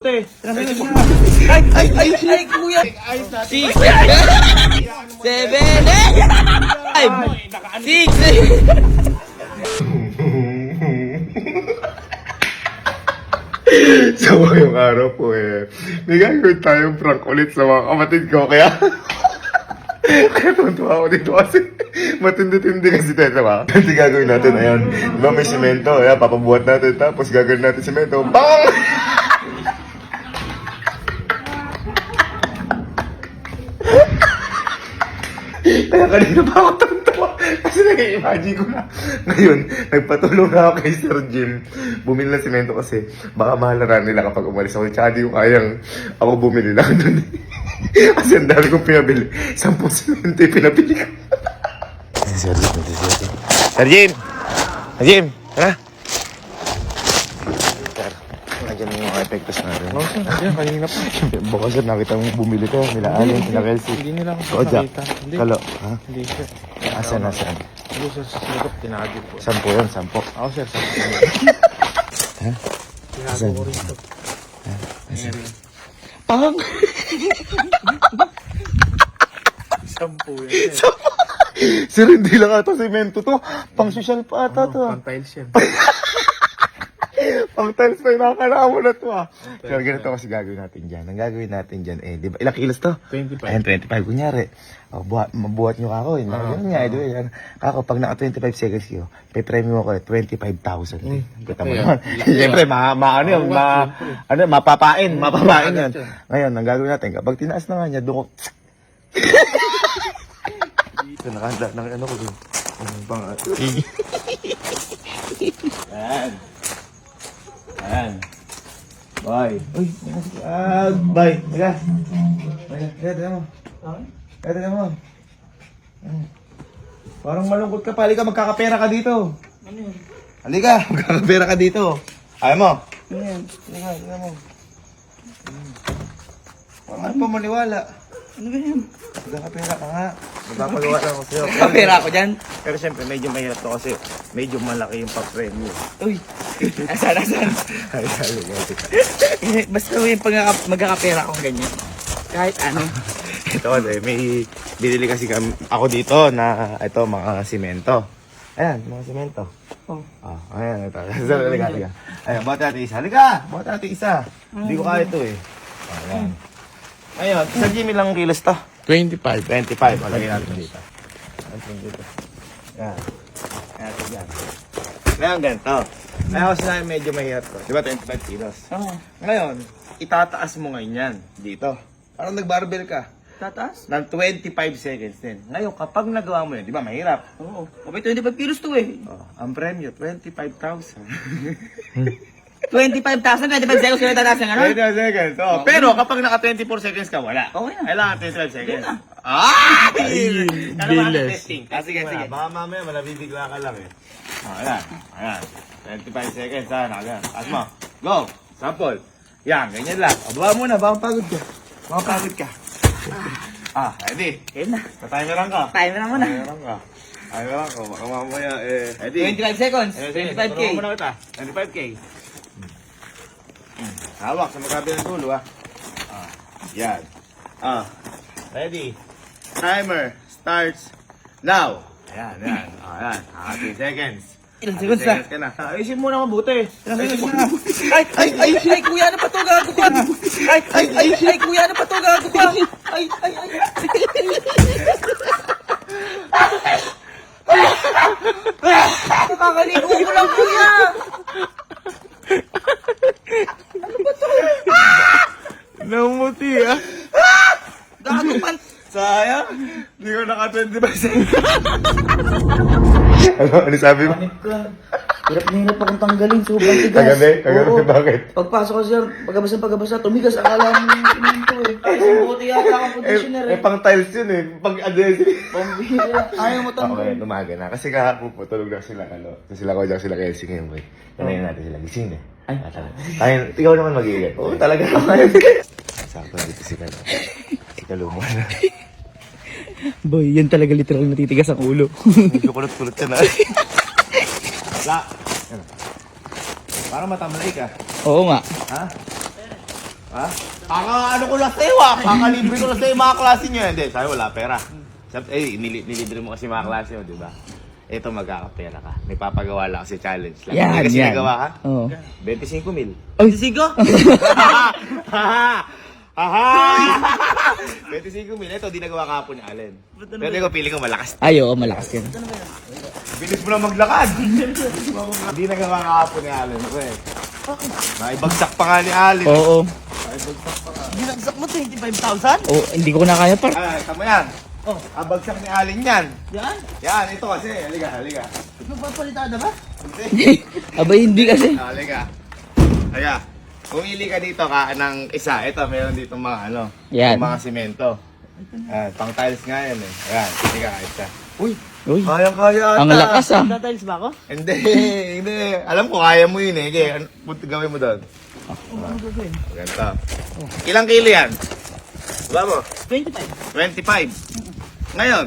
mabuti. Ay, kuya! 6, 7, 8, 6. So, ngayong araw po may gagawin tayong prank ulit sa mga kapatid ko. Kaya tuntua ako dito kasi matindi-tindi kasi tayo, diba? Hindi gagawin natin, ayan. Diba may simento, ayan, papabuhat natin. Tapos gagawin natin simento. Bang! Kaya kanina pa ako tuntua. Kasi nag-i-imagine ko na. Ngayon, nagpatulong na ako kay Sir Jim. Bumili ng simento kasi baka mahalaran nila kapag umalis ako. Tsaka di ko kayang ako bumili lang doon. Kasi ang dami kong pinabili. 10 simento yung pinabili ko. Sir Jim, Sir Jim! Sir Jim! Tara! Nandiyan yung mga epektos natin. Oo, sir. Nandiyan, kanina pa. Baka sir, nakita mo bumili ka. Nila Allen, nila Kelsey. Hindi nila ako Kojak. nakita. Hindi. Kalo. Ha? Hindi, sir. Asan? Hindi, sir. Sa sinagap, tinagip po. 10 yun, 10. Ako, sir. Sa Ha? tinago ko rito. Pang! Sampu yan, sir. Sir, hindi lang ata semento to. Pang social pa ata to. Pang-tiles yan. Pang tiles pa yung nakakaraan mo na to Sir, ganito kasi gagawin natin dyan. Ang gagawin natin dyan di ba? Ilang kilos to? 25. Ayan, 25 kunyari. Mabuhat nyo kako. Yun nga, di ba? Kako, pag naka 25 seconds kayo, pe-premium ako 25,000. Kita mo naman. Siyempre, mapapain yan. Ngayon, ang gagawin natin, kapag tinaas na nga niya, doon ko, ito, nakahanda ng ano ko dun. Ayan. Bye. Uy, bye. Teka. Teka mo. Teka mo. Parang malungkot ka pa. Halika, magkakapera ka dito. Ano yun? Halika, magkakapera ka dito. Ayaw mo? Ano yan? Halika mo. Parang ano pa maniwala. Ano ba yan? Magkakapera ka nga. Magpapagawa lang ako sa'yo. Kapera ako dyan? Pero siyempre, medyo mahirap to kasi medyo malaki yung pa-premium. Uy! Asan? Basta yung magkakapera akong ganyan. Kahit ano. Ito kasi, may binili kasi ako dito na ito mga simento. Ayan, mga simento. Oh. Ayan, ito. Halika. Ayan, buhat natin isa. Halika! Buhat natin isa. Hindi ko kaya ito eh. Ayan. Ayun, sa Jimmy lang kilos to. 25. 25. Palagay natin dito. Dito. Ayan. Ayan, dyan. Ngayon, ganito. Ngayon kasi namin medyo mahirap to. Di ba 25 kilos? Oo. Ngayon, itataas mo ngayon yan. Dito. Parang nag-barbell ka. Tataas? Ng 25 seconds din. Ngayon, kapag nagawa mo yun, di ba mahirap? Oo. May 25 kilos to eh. Ang premyo, 25,000. 25,000, 25 seconds kaya tataas ng ano? 25 seconds. Oh. Pero kapag naka 24 seconds ka, wala. Okay na. Kailangan 25 seconds. bilis. Sige. Baka mamaya, malabibigla ka lang eh. Ayan. 25 seconds ha. Ayan. Taas mo. Go. Sample. Yan, ganyan lang. Baba muna, baka pagod ka. Ready? Ayun na. Ka-timeran ka. Timer na muna. Timeran ka. Baka mamaya ready? 25 seconds. Sige, 25K. tulungan mo na kita. 25K. Hawak sa magkabilang dulo, Yan. Ready? Timer starts now. Ayan. 30 seconds. Ilang seconds na? Ka na. Ayusin mo na mabuti. Ilang seconds na? Ay, kuya, ano pa to? Gago ka. Ay, kuya, ano pa to? Gago ka. Ay. Nakakaligo ko lang, kuya. Namuti, Gago pa. Sayang. Hindi ko naka 25 seconds. Ano sabi mo? Panip ka. Hirap na hirap akong tanggalin. Sobrang tigas. Kagabi, bakit? Pagpasok ko siya, pagkabasa, tumigas. Akala mo yung sininto eh. Ay, buti yata akong conditioner eh. Pang tiles yun eh. Pang adhesive. Pambihira. Ayaw mo tanggal. Okay, umaga na. Kasi kahapon po, tulog na sila, sila Kojak, sila Kelsey ngayon, boy. Kanayin natin sila, gising eh. Ay, ikaw naman mag-iigat. Oo, talaga naman. Sakto na dito si Kalo. Si Kalo mo na. Boy, yan talaga literal natitigas ang ulo. Medyo kulot-kulot ka na. Wala. Parang matamlay ka. Oo nga. Ha? Ha? Ano ko lang sa'yo ah. Kakalibre ko lang sa'yo mga klase nyo. Hindi, sabi wala pera. Sabi, nilibre mo kasi mga klase mo, di ba? Ito magkakapera ka. May papagawa lang kasi challenge lang. Yan, Hindi kasi yan. nagawa ka? Oo. 25,000. Ay, sigo? Haha! 25,000. Ito, di nagawa kahapon ni Allen. Pero ikaw, pili ko malakas. Ay, oo, malakas yan. Bilis mo na maglakad. Hindi nagawa kahapon ni Allen. Okay. Naibagsak pa nga ni Allen. Oo. Ginagsak mo 25,000? Oo, hindi ko na kaya par. Ah, tama yan. Oh. Ang bagsak ni Allen yan. Yan? Yan, ito kasi. Halika. Magpapalitada ba? Hindi. Abay, hindi kasi. Halika. Halika. Pumili ka dito ka ng isa. Ito, meron dito mga ano. Yan. Mga simento. Pang tiles nga yan eh. Ayan, pili ka isa. Uy, Uy, kayang-kaya ata. ang lakas ah. Datiles ba ako? Hindi. Alam ko, kaya mo yun eh. Okay, gawin mo doon. Ano gagawin? Ganito. Ilang kilo yan? Diba mo? 25. 25. Ngayon,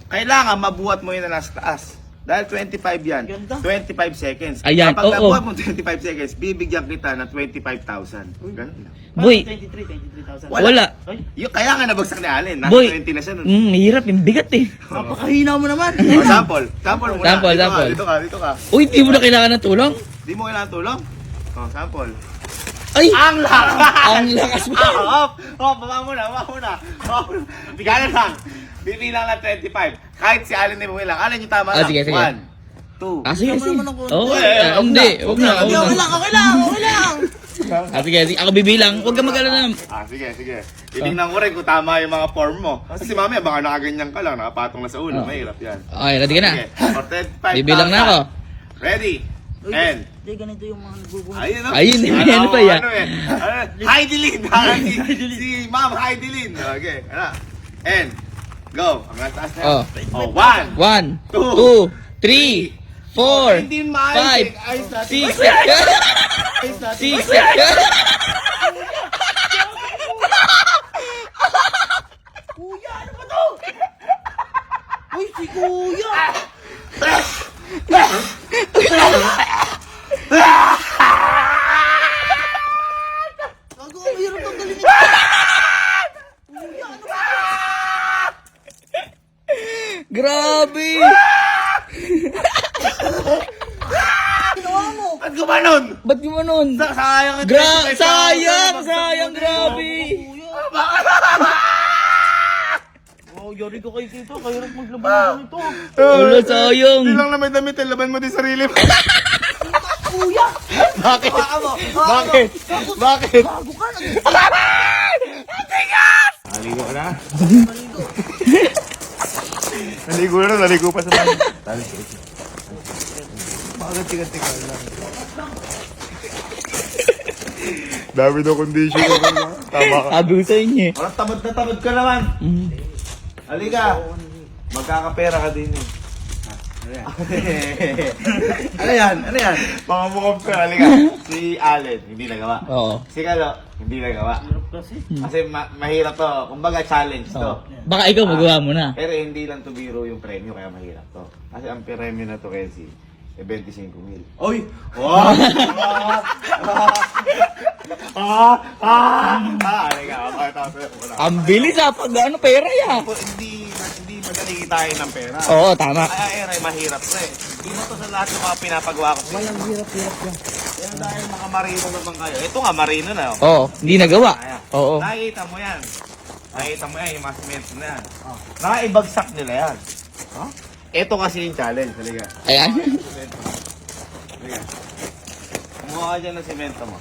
kailangan mabuhat mo yun na nasa taas. Dahil 25 yan. Ganda. 25 seconds. Ayan, Kapag oo. nabuhat mo 25 seconds, bibigyan kita ng 25,000. Ganun lang. Boy, 23,000. wala. Ay, Kaya nga nabagsak ni Allen. Nasa Boy. 20 na siya nun. Hirap, yung bigat eh. napakahina mo naman. Sample. Sample muna. Sample, Dito ka, sample. Dito ka. Uy, di mo na kailangan ng tulong? Di mo kailangan tulong? Sample. Ay, Ang lakas! ang lakas mo. Baba muna. Bigalan lang. Bibilang lang 25. Kahit si Allen ay bumilang. Allen yung tama Ah, lang. sige, sige. 1, 2. Sige. naman ako. Oo, Eh, hindi. Huwag na. Okay lang. Sige, ako bibilang. Huwag ka mag-alala na. Sige. Titingnan ko rin kung tama yung mga form mo. Kasi mamaya baka nakaganyan ka lang, nakapatong na sa ulo. Mahirap yan. Okay, ready ka na? Sige, for 25,000. Bibilang na ako. Ready? And, Hindi, ganito yung mga nagbubunod. ayun o. Ayun, ano pa yan? Heidelin. Si Ma'am Heidelin. Okay, ano? And, go. Ang taas na Oh. yan. 1, 1, 2, 3, 4, Hindi maayos. 5, Ayos natin. 6, Ayos natin. 6. Kuya, ano ba to? Uy, si Kuya! Gago, ang hirap tanggalin ito. Kuya, ano ba? Grabe! Ginawa mo? Ba't gumanon? Ba't gumanon? Sayang ang Sayang, grabe! Kuya. Oh, yari ko kayo dito. Kahirap maglaban ng ganito. Wala, sayang. Hindi lang na may damit, laban mo din sarili mo. Kuya! Bakit? Ano? Bakit? Bakit? Gago ka! Naligo ka na? Naligo pa sa bahay. Bakit tiga-tiga lang? Dami daw condition ko. Tama ka. Sabi ko sa inyo eh. Parang tamad na tamad ka naman. Halika. Magkakapera ka din eh. Ano yan? Mga mukhang pera. Halika. Si Allen, hindi nagawa. Oo. Si Kalo, hindi nagawa. Kasi mahirap to. Kumbaga challenge to. Baka ikaw magawa mo na. Pero hindi lang to biro yung premyo, kaya mahirap to. Kasi ang premyo na to, Kenzie, 25,000. Oy! Wow! Ang bilis ah, pag ano pera yan. Hindi madali kitain ng pera. Oo, tama. Ay, mahirap to eh. Hindi mo to sa lahat ng mga pinapagawa ko. Walang hirap yan. Kaya dahil mga marino naman kayo. Ito nga, marino na. Oh. Oo, hindi nagawa. Ayan. Oo. Nakikita mo yan. Yung mga cemento na yan. Nakaibagsak nila yan. Ito kasi yung challenge. Halika. Ayan. Halika. Kumuha ka dyan ng semento mo.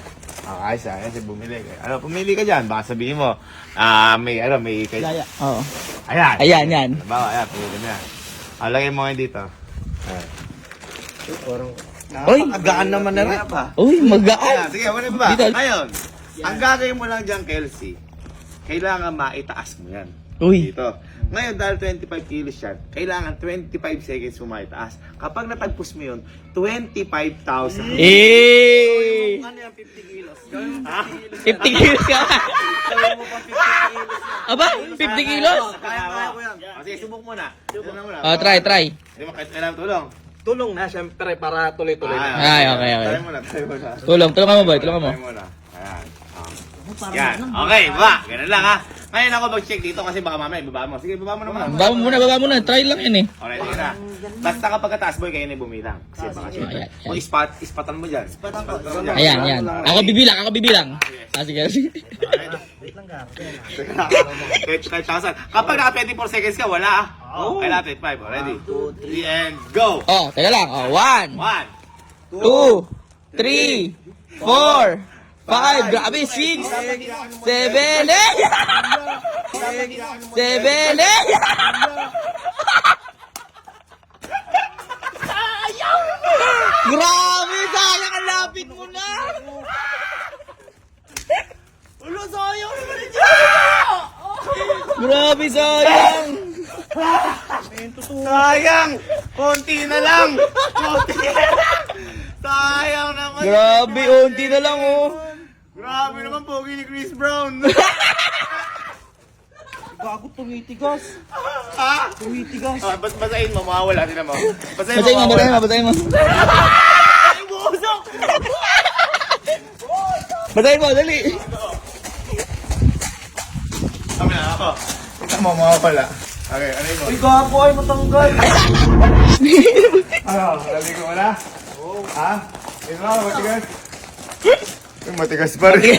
Ayos kasi bumili ka. Pumili ka dyan. Baka sabihin mo, may Laya. Oo. Ayan. Ayan, yan. Bawa, pumili mo yan. Lagay mo ngayon dito. Ayan. Uy! Nakakagaan naman na rin. Uy, magaan. Sige, wala ba? Dito. Ngayon, ang gagawin mo lang dyan, Kelsey, kailangan maitaas mo yan. Uy. Dito. Ngayon, dahil 25 kilos yan, kailangan 25 seconds mo maitaas. Kapag natagpos mo yun, 25,000. Eh! Ano yan, 50 kilos? 50 kilos ka. Aba, 50 kilos? Kaya ko yan. Sige, subok mo na. Oh, try. Hindi mo kailangan tulong. Tulong na, syempre, para tuloy-tuloy na. Ay, okay. Try mo na. Tulungan mo, boy. Tulungan mo. Try mo na. Ayan. parang Yan. ano. Okay, baba. Ganun lang ha. Ngayon ako mag-check dito kasi baka mamaya ibaba mo. Sige, baba mo naman. Baba mo na. Try lang yan eh. Alright, sige na. Basta kapag kataas boy, kayo na bumilang. Kasi baka siya. Ayan, Kung ispatan mo dyan. Ispatan mo dyan. Ayan. Ako bibilang. Sige. Kahit saan. Kapag naka 24 seconds ka, wala ah. Okay natin. 5. Ready? 2, 3, and go! Oh, teka lang. Oh, 1, 1, 2, 3, 4, 5, grabe, 6, 7, 8! 7, 8! Grabe, sayang, ang lapit mo na! Ulo, sayang naman ito! Grabe, sayang! sayang! Konti na lang! Sayang naman! Grabe, unti na lang, oh! Grabe naman pogi ni Chris Brown! Gago, tumitigas. Ha? Tumitigas. Basahin mo, mawawala din naman. Basahin mo. Ay, busok! Basahin mo, dali! Kami na ako. Ito mo, mawawala. Okay, ano yun mo? Ay, gago ay matanggal. Ano? Sabi ko wala? Oo. Ha? Ito na, matigas. Matigas pa rin.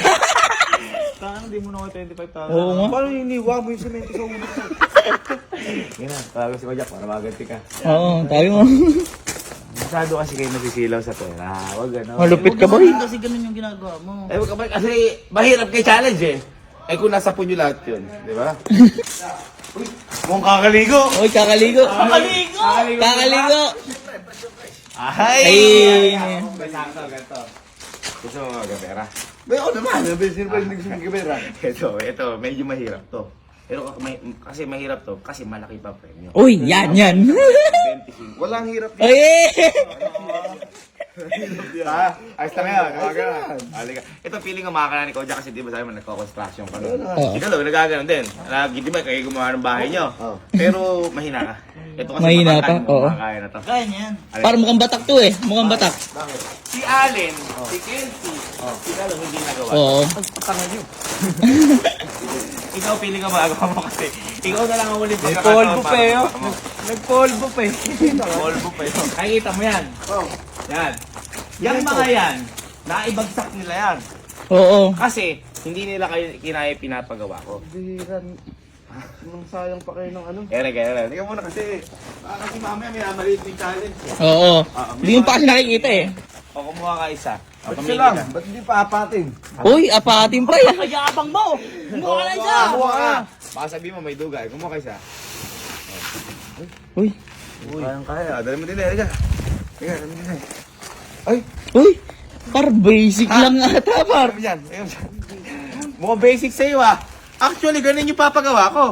Saan hindi mo na ako 25,000? Oo nga. Paano iniwa mo yung semento sa ulo? Yan na, tawagan si Kojak para maganti ka. Oo, tayo mo. Masyado kasi kayo nasisilaw sa pera. Huwag gano'n. Malupit ka, boy. Kasi ganun yung ginagawa mo. Eh, wag ka ba? Kasi mahirap kay challenge eh. Eh kung nasa punyo lahat yun, di ba? Uy, mukhang kakaligo. Uy, kakaligo. Kakaligo. Ay! Ay! Ganto. Gusto mo magkapera? May ako naman, sino ba yung nagsimigabera? Ito, medyo mahirap to. Pero kasi mahirap to, kasi malaki pa premyo. Uy, yan. 25. Walang hirap. Uy! Ha? Ayos na ngayon. Halika. Ito feeling ko makakala ni Kojak kasi di ba sabi mo nagko-construction ka nun. Oo. Ikaw daw, nagagano'n din. Di ba kayo gumawa ng bahay nyo? Pero mahina ka. Ito kasi Mahina matangkad pa, mo, oo. makakaya na to. Kaya niyan. Parang mukhang batak to eh. Mukhang batak. Si Allen, si Kelsey, sila lang hindi nagawa. Oo. Ikaw feeling ko magagawa mo kasi ikaw na lang ang ulit polvo pa eh, oh. Nagpolvo pa eh. Polvo pa yun. Nakikita mo yan? Yan. Yung mga yan, naibagsak nila yan. Oo. Kasi, hindi nila kayo kinaya pinapagawa ko. Bihiran. Nang sayang pa kayo ng ano. Kaya. Tingnan mo na kasi. Kasi mamaya may namaliit yung challenge. Oo. Hindi mo pa kasi nakikita eh. O kumuha ka isa. O, Ba't pamili siya lang? ka. Ba't hindi pa apatin? Uy, apatin pa yan. Kayabang mo! Kumuha ka na isa! Kumuha ka. Baka sabihin mo may duga. Kumuha ka isa. Uy. Kaya. Dali mo din eh. Halika. Dali mo din eh. Uy. Par basic lang ata, par. Ayun yan. Mukhang basic sa'yo ah. Actually, ganun yung papagawa ko.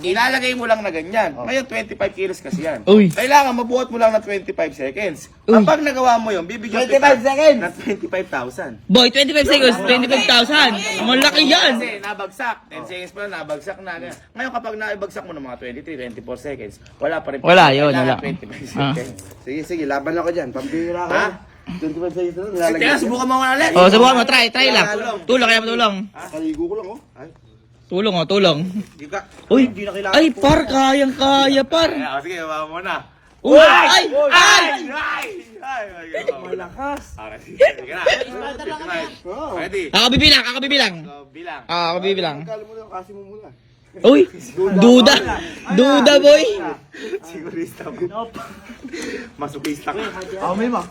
Ilalagay mo lang na ganyan. Ngayon, 25 kilos kasi yan. Uy. Kailangan mabuhat mo lang na 25 seconds. Uy. Kapag nagawa mo yun, bibigyan 25 seconds. na 25,000. Boy, 25 seconds, 25,000. Malaki yan. Kasi nabagsak. 10 seconds pa lang, nabagsak na. Ngayon, kapag naibagsak mo ng mga 23, 24 seconds, wala pa rin. Wala, yun, Kailangan wala. 25 seconds. Sige, laban ako dyan. Pambira Ha? 25 seconds na, Kaya nilalagay. subukan mo nga ulit. Oh, subukan mo, try lang. Tulong, kaya matulong. Kaligo ko lang, oh. Ay. Tulong. Di ka. Uy. Hindi na kailangan Ay, par, kayang-kaya, par. Kaya, sige, baba mo na. Uy, ay! Malakas. Sige na. Ready? Ako bibilang. So, bilang. Ako bibilang. Kala mo lang, kasi mo muna. Uy, duda, boy. Sigurista mo. Masukista ka. May ma.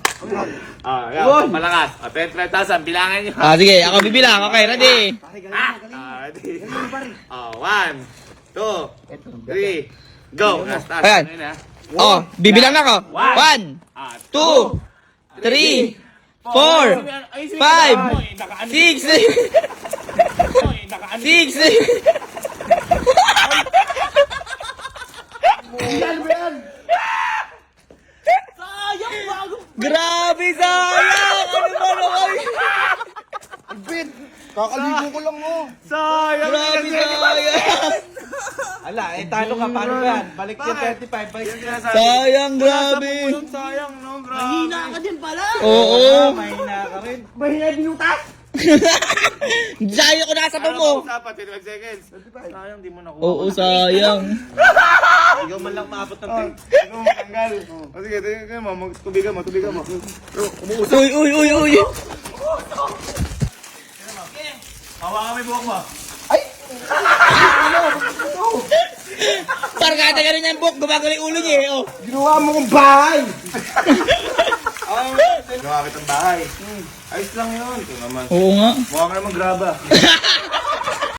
Yan, malakas. 25,000, bilangan nyo. Sige, ako bibilang. Okay, ready? Ready? 1, 2, 3, go. Last, Ayan. Ano yun, ha? Oh, bibilang ako. 1, 2, 3, 4, 5, 6, 6. Sayang, bago! Grabe, sayang! Ano ba naman? Kakaligo ko lang, oh. Sayang. Grabe, sayang! Ala, talo ka, paano ba yan? Balik yung 35, balik yung Sayang, grabe! Sayang, no? Grabe. Mahina ka din pala! Oo! Mahina ka rin. Mahina binutas. Sayang ko nasa pa mo. Usapan, 25 seconds. Sayang, di mo nakuha. Oo, sayang. Ikaw man lang maabot ng Ano mo tanggal? O sige, tingnan mo. Tubigan mo. Umuusap. Uy. Hawakan mo yung buhok mo. Parang kada ganun yung buhok, gumagano yung ulo niya eh. Oh. Ginawa mo kong bahay! Ginawa kitang bahay. Ayos lang yun. Ito naman. Oo nga. Mukha ka naman graba.